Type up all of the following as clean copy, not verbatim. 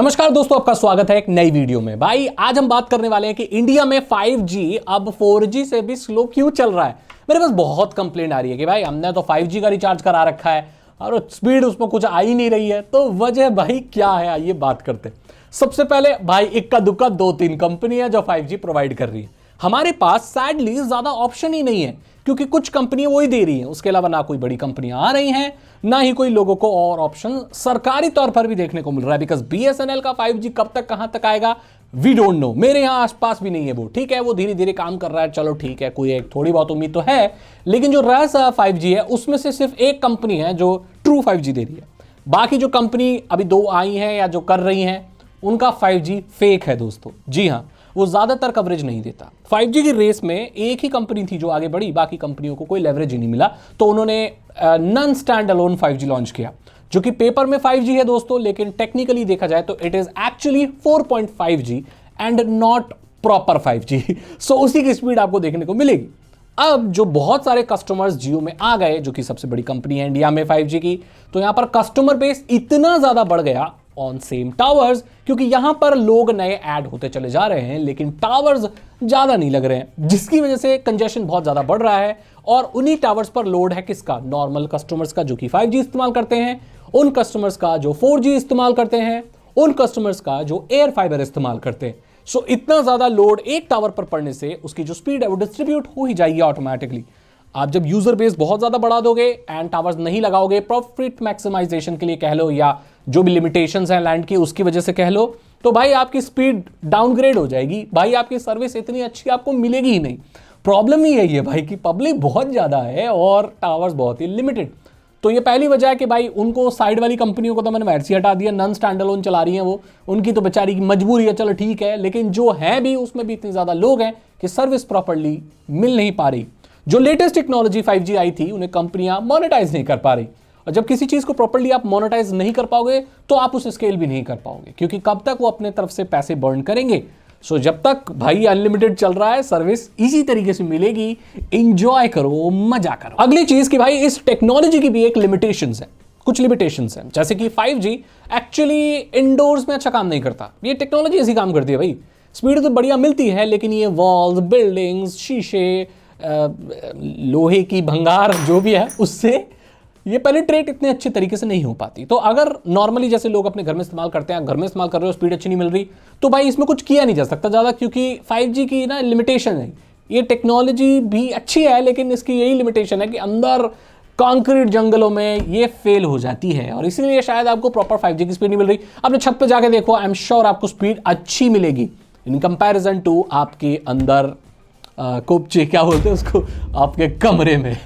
नमस्कार दोस्तों, आपका स्वागत है एक नई वीडियो में। भाई आज हम बात करने वाले हैं कि इंडिया में 5G अब 4G से भी स्लो क्यों चल रहा है। मेरे पास बहुत कंप्लेंट आ रही है कि भाई हमने तो 5G का रिचार्ज करा रखा है और स्पीड उसमें कुछ आ ही नहीं रही है। तो वजह भाई क्या है, आइए बात करते हैं। सबसे पहले भाई इक्का दुक्का 2-3 कंपनी है जो 5G प्रोवाइड कर रही है। हमारे पास सैडली ज्यादा ऑप्शन ही नहीं है क्योंकि कुछ कंपनियां वही दे रही हैं, उसके अलावा ना कोई बड़ी कंपनियां आ रही हैं, ना ही कोई लोगों को और ऑप्शन सरकारी तौर पर भी देखने को मिल रहा है। बिकॉज BSNL का 5G कब तक कहां तक आएगा वी डोंट नो। मेरे यहां आसपास भी नहीं है वो, ठीक है, वो धीरे धीरे काम कर रहा है, चलो ठीक है, कोई एक थोड़ी बहुत उम्मीद तो है। लेकिन जो रहा 5G है उसमें से सिर्फ एक कंपनी है जो ट्रू 5G दे रही है। बाकी जो कंपनी अभी 2 आई हैं या जो कर रही हैं उनका 5G फेक है दोस्तों। जी हां, वो ज्यादातर कवरेज नहीं देता। 5G की रेस में एक ही कंपनी थी जो आगे बढ़ी, बाकी कंपनियों को कोई लेवरेज ही नहीं मिला, तो उन्होंने non stand alone 5G launch किया, जो कि पेपर में 5G है दोस्तों, लेकिन टेक्निकली देखा जाए तो it is actually 4.5G and not proper 5G। सो उसी की स्पीड आपको देखने को मिलेगी। अब जो बहुत सारे कस्टमर्स जियो में आ गए, जो कि सबसे बड़ी कंपनी है इंडिया में 5G की, तो यहां पर कस्टमर बेस इतना ज्यादा बढ़ गया ऑन सेम टावर्स, क्योंकि यहां पर लोग नए ऐड होते चले जा रहे हैं लेकिन टावर्स ज्यादा नहीं लग रहे हैं, जिसकी वजह से कंजेशन बहुत ज्यादा बढ़ रहा है। और उन्हीं टावर्स पर लोड है किसका? नॉर्मल कस्टमर्स का जो कि 5G इस्तेमाल करते हैं, उन कस्टमर्स का जो 4G इस्तेमाल करते हैं, उन कस्टमर्स का जो एयर फाइबर इस्तेमाल करते हैं। सो इतना ज्यादा लोड एक टावर पर पड़ने से उसकी जो स्पीड है वो डिस्ट्रीब्यूट हो ही जाएगी ऑटोमेटिकली। आप जब यूजर बेस बहुत ज्यादा बढ़ा दोगे एंड टावर्स नहीं लगाओगे, प्रॉफिट मैक्सिमाइजेशन के लिए कह लो या जो भी लिमिटेशंस हैं लैंड की उसकी वजह से कह लो, तो भाई आपकी स्पीड डाउनग्रेड हो जाएगी। भाई आपकी सर्विस इतनी अच्छी आपको मिलेगी ही नहीं। प्रॉब्लम ही यही है भाई कि पब्लिक बहुत ज्यादा है और टावर्स बहुत ही लिमिटेड। तो ये पहली वजह है कि भाई उनको साइड वाली कंपनियों को तो मैंने वैसे ही हटा दिया, नॉन स्टैंड अलोन चला रही हैं वो, उनकी तो बेचारी की मजबूरी है, चलो ठीक है। लेकिन जो है भी उसमें भी इतने ज्यादा लोग हैं कि सर्विस प्रॉपर्ली मिल नहीं पा रही। जो लेटेस्ट टेक्नोलॉजी 5G आई थी उन्हें कंपनियां मोनेटाइज नहीं कर पा रही, और जब किसी चीज को प्रॉपर्ली आप मोनेटाइज नहीं कर पाओगे तो आप उसे स्केल भी नहीं कर पाओगे, क्योंकि कब तक वो अपने तरफ से पैसे बर्न करेंगे। सो जब तक भाई अनलिमिटेड चल रहा है, सर्विस इसी तरीके से मिलेगी, एंजॉय करो, मजा करो। अगली चीज कि भाई इस टेक्नोलॉजी की भी एक लिमिटेशंस है, कुछ लिमिटेशंस हैं, जैसे कि 5G एक्चुअली इंडोर्स में अच्छा काम नहीं करता। ये टेक्नोलॉजी ऐसी काम करती है भाई, स्पीड तो बढ़िया मिलती है लेकिन ये वॉल्स, बिल्डिंग्स, शीशे, लोहे की भंगार जो भी है उससे ये पेनिट्रेट इतने अच्छे तरीके से नहीं हो पाती। तो अगर नॉर्मली जैसे लोग अपने घर में इस्तेमाल करते हैं, घर में इस्तेमाल कर रहे हो, स्पीड अच्छी नहीं मिल रही, तो भाई इसमें कुछ किया नहीं जा सकता ज़्यादा, क्योंकि 5G की ना लिमिटेशन है। ये टेक्नोलॉजी भी अच्छी है लेकिन इसकी यही लिमिटेशन है कि अंदर कॉन्क्रीट जंगलों में ये फेल हो जाती है, और इसीलिए शायद आपको प्रॉपर 5G की स्पीड नहीं मिल रही। अपने छत पर जाके देखो, आई एम श्योर आपको स्पीड अच्छी मिलेगी इन कंपेरिजन टू आपके अंदर कोपचे, क्या बोलते हैं उसको, आपके कमरे में।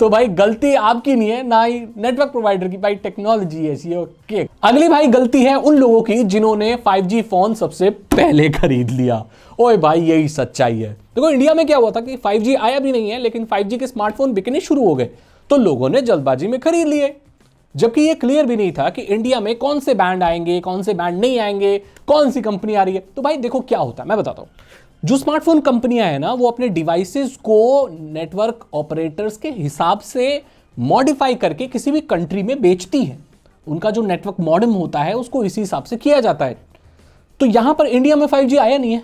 तो भाई गलती आपकी नहीं है, ना ही नेटवर्क प्रोवाइडर की, भाई टेक्नोलॉजी ऐसी है। ओके, अगली भाई गलती है उन लोगों की जिन्होंने 5G फोन सबसे पहले खरीद लिया। ओए भाई यही सच्चाई है। देखो इंडिया में क्या हुआ था कि 5G आया भी नहीं है लेकिन 5G के स्मार्टफोन बिकने शुरू हो गए, तो लोगों ने जल्दबाजी में खरीद लिए, जबकि ये क्लियर भी नहीं था कि इंडिया में कौन से बैंड आएंगे, कौन से बैंड नहीं आएंगे, कौन सी कंपनी आ रही है। तो भाई देखो क्या होता है, मैं बताता हूं। जो स्मार्टफोन कंपनियां हैं ना, वो अपने डिवाइसेस को नेटवर्क ऑपरेटर्स के हिसाब से मॉडिफाई करके किसी भी कंट्री में बेचती हैं। उनका जो नेटवर्क मॉडेम होता है उसको इसी हिसाब से किया जाता है। तो यहां पर इंडिया में 5G आया नहीं है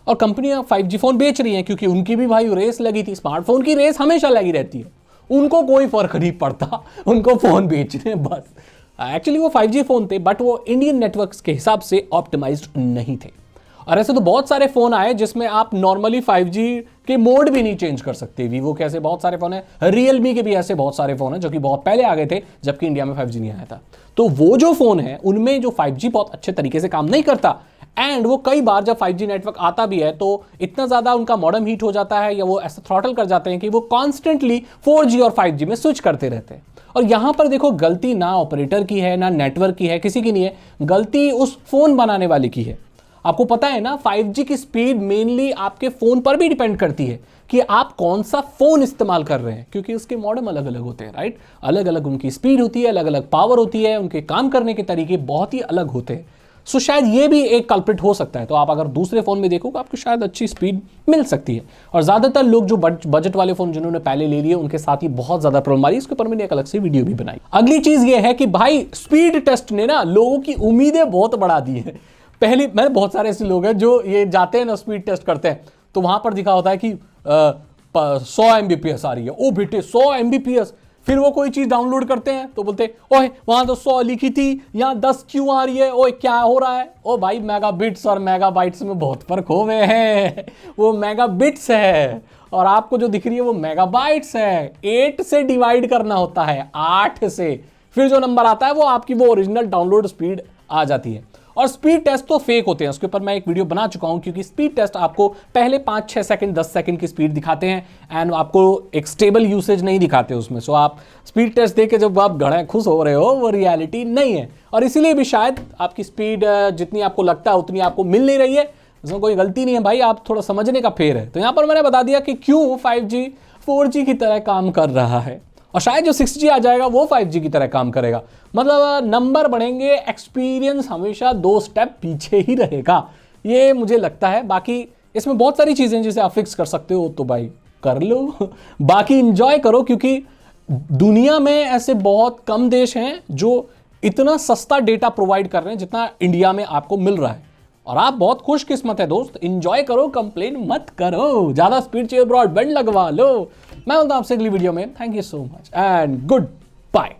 और कंपनियां 5G फोन बेच रही हैं, क्योंकि उनकी भी भाई रेस लगी थी। स्मार्टफोन की रेस हमेशा लगी रहती है, उनको कोई फर्क नहीं पड़ता, उनको फोन बेचने बस। एक्चुअली वो 5G फोन थे बट वो इंडियन नेटवर्क्स के हिसाब से ऑप्टिमाइज्ड नहीं थे। और ऐसे तो बहुत सारे फोन आए जिसमें आप नॉर्मली 5G के मोड भी नहीं चेंज कर सकते। वीवो के ऐसे बहुत सारे फोन है, रियलमी के भी ऐसे बहुत सारे फोन है जो कि बहुत पहले आ गए थे जबकि इंडिया में 5G नहीं आया था। तो वो जो फोन है उनमें जो 5G बहुत अच्छे तरीके से काम नहीं करता, एंड वो कई बार जब 5G नेटवर्क आता भी है तो इतना ज्यादा उनका मॉडेम हीट हो जाता है या वो ऐसा थ्रॉटल कर जाते हैं कि वो कॉन्स्टेंटली 4G और 5G में स्विच करते रहते हैं। और यहां पर देखो गलती ना ऑपरेटर की है, ना नेटवर्क की है, किसी की नहीं है, गलती उस फोन बनाने वाले की है। आपको पता है ना 5G की स्पीड मेनली आपके फोन पर भी डिपेंड करती है कि आप कौन सा फोन इस्तेमाल कर रहे हैं, क्योंकि उसके मॉडेम अलग अलग होते हैं, राइट। अलग अलग उनकी स्पीड होती है, अलग अलग पावर होती है, उनके काम करने के तरीके बहुत ही अलग होते हैं। सो शायद ये भी एक कल्प्रिट हो सकता है। तो आप अगर दूसरे फोन में देखोगे आपको शायद अच्छी स्पीड मिल सकती है। और ज्यादातर लोग जो बजट वाले फोन जिन्होंने पहले ले लिए उनके साथ ही बहुत ज्यादा प्रॉब्लम आ रही है। इसके ऊपर मैंने एक अलग से वीडियो भी बनाई। अगली चीज ये है कि भाई स्पीड टेस्ट ने ना लोगों की उम्मीदें बहुत बढ़ा दी है। पहले मैंने बहुत सारे ऐसे लोग हैं जो ये जाते हैं ना स्पीड टेस्ट करते हैं, तो वहां पर दिखा होता है कि 100 Mbps आ रही है। ओ बेटे 100 Mbps। फिर वो कोई चीज डाउनलोड करते हैं तो बोलते ओए वहां तो 100 लिखी थी, यहाँ 10 क्यों आ रही है, ओए क्या हो रहा है। ओ भाई मेगाबिट्स और मेगाबाइट्स में बहुत फर्क हो गए हैं। वो मेगाबिट्स है और आपको जो दिख रही है वो मेगाबाइट्स है। 8 से डिवाइड करना होता है, 8 से, फिर जो नंबर आता है वो आपकी वो ओरिजिनल डाउनलोड स्पीड आ जाती है। और स्पीड टेस्ट तो फेक होते हैं, उसके ऊपर मैं एक वीडियो बना चुका हूं, क्योंकि स्पीड टेस्ट आपको पहले 5-6 सेकंड 10 सेकंड की स्पीड दिखाते हैं एंड आपको एक स्टेबल यूसेज नहीं दिखाते उसमें। सो आप स्पीड टेस्ट देख के जब आप घड़े खुश हो रहे हो वो रियलिटी नहीं है, और इसीलिए भी शायद आपकी स्पीड जितनी आपको लगता है उतनी आपको मिल नहीं रही है। इसमें कोई गलती नहीं है भाई, आप थोड़ा समझने का फेर है। तो यहां पर मैंने बता दिया कि क्यों 5G 4G की तरह काम कर रहा है, और शायद जो 6G आ जाएगा वो 5G की तरह काम करेगा। मतलब नंबर बढ़ेंगे, एक्सपीरियंस हमेशा 2 स्टेप पीछे ही रहेगा, ये मुझे लगता है। बाकी इसमें बहुत सारी चीजें जिसे आप फिक्स कर सकते हो तो भाई कर लो। बाकी इंजॉय करो, क्योंकि दुनिया में ऐसे बहुत कम देश हैं जो इतना सस्ता डेटा प्रोवाइड कर रहे हैं जितना इंडिया में आपको मिल रहा है। और आप बहुत खुशकिस्मत है दोस्त, इंजॉय करो, कंप्लेन मत करो, ज्यादा स्पीड चाहिए ब्रॉडबैंड लगवा लो। मैं बोलता हूं आपसे अगली वीडियो में। Thank you so much and good bye.